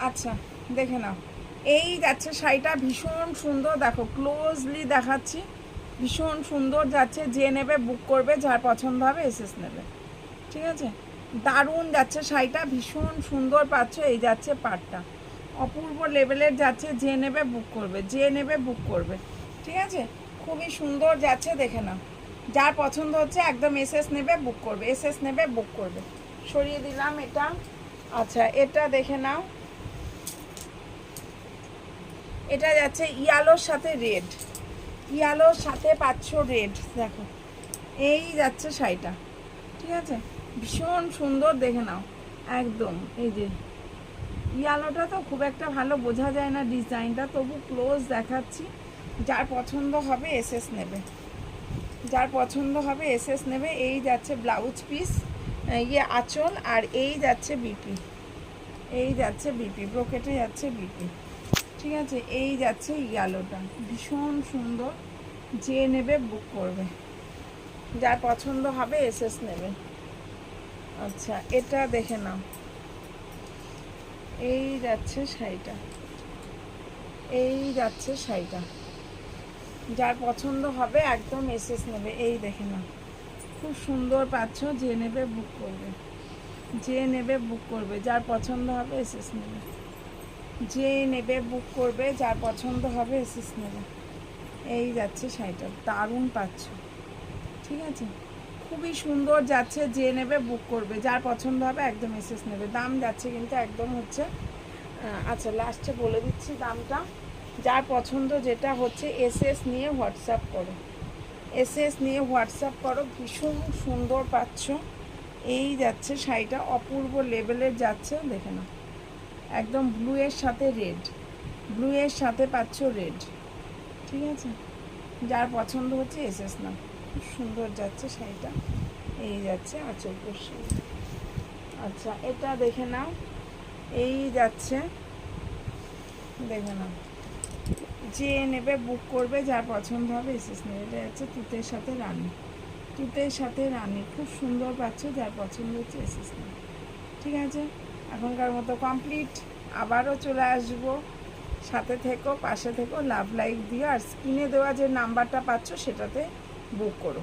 আচ্ছা, দেখে নাও। এই যাচ্ছে শাড়িটা, ভীষণ সুন্দর, দেখো ক্লোজলি দেখাচ্ছি, ভীষণ সুন্দর যাচ্ছে। যে নেবে বুক করবে, যার পছন্দ হবে এসএস নেবে, ঠিক আছে। দারুণ যাচ্ছে শাড়িটা, ভীষণ সুন্দর পাচ্ছ। এই যাচ্ছে পাটটা, অপূর্ব লেভেলের যাচ্ছে। যে নেবে বুক করবে, যে নেবে বুক করবে, ঠিক আছে। খুবই সুন্দর যাচ্ছে, দেখে নাও। যার পছন্দ হচ্ছে একদম এসএস নেবে বুক করবে, এসএস নেবে বুক করবে। সরিয়ে দিলাম এটা। আচ্ছা, এটা দেখে নাও। এটা যাচ্ছে ইয়ালোর সাথে রেড, ইয়ালোর সাথে পাচ্ছ রেড, দেখো। এই যাচ্ছে শাড়িটা, ঠিক আছে। ভীষণ সুন্দর, দেখে নাও একদম। এই যে ইয়ালোটা তো খুব একটা ভালো বোঝা যায় না ডিজাইনটা, তবু ক্লোজ দেখাচ্ছি। যার পছন্দ হবে এসএস নেবে, যার পছন্দ হবে এসএস নেবে। এই যাচ্ছে ব্লাউজ পিস, ইয়ে আঁচল, আর এই যাচ্ছে বিপি, এই যাচ্ছে বিপি, ব্রোকেটে যাচ্ছে বিপি, ঠিক আছে। এই যাচ্ছে ইয়ালোটা, ভীষণ সুন্দর। যে নেবে বুক করবে, যার পছন্দ হবে এসএস নেবে। আচ্ছা, এটা দেখে নাও। এই যাচ্ছে শাড়িটা, এই যাচ্ছে শাড়িটা। যার পছন্দ হবে একদম এসএস নেবে। এই দেখে নাও, খুব সুন্দর পাচ্ছ। যে নেবে বুক করবে, যে নেবে বুক করবে, যার পছন্দ হবে এসএস নেবে। যে নেবে বুক করবে, যার পছন্দ হবে এসএস নেবে। এই যাচ্ছে শাড়িটা, দারুণ পাচ্ছ, ঠিক আছে। খুবই সুন্দর যাচ্ছে। যে নেবে বুক করবে, যার পছন্দ হবে একদম এসএস নেবে। দাম যাচ্ছে কিন্তু একদম হচ্ছে, আচ্ছা লাস্টে বলে দিচ্ছি দামটা। যার পছন্দ যেটা হচ্ছে এসএস নিয়ে হোয়াটসঅ্যাপ করো, এসএস নিয়ে হোয়াটসঅ্যাপ করো। ভীষণ সুন্দর পাচ্ছ। এই যাচ্ছে শাড়িটা, অপূর্ব লেভেলের যাচ্ছে, দেখে নাও। একদম ব্লু এর সাথে রেড, ব্লু এর সাথে পাচ্ছ রেড, ঠিক আছে। যার পছন্দ হচ্ছে এসএস নাও। খুব সুন্দর যাচ্ছে শাড়িটা। এই যাচ্ছে আঁচল পোষণ। আচ্ছা, এটা দেখে নাও। এই যাচ্ছে, দেখে নাও। যে নেবে বুক করবে, যার পছন্দ হবে এসএস নেবে। এটা যাচ্ছে তুতের সাথে রানী, তুতের সাথে রানী, খুব সুন্দর পাচ্ছ। যার পছন্দ হচ্ছে এসএস নেবে, ঠিক আছে। এখনকার মতো কমপ্লিট। আবারও চলে আসবো, সাথে থেকো, পাশে থেকো, লাভ লাইক দিও, আর স্ক্রিনে দেওয়া যে নাম্বারটা পাচ্ছ সেটাতে বুক করো।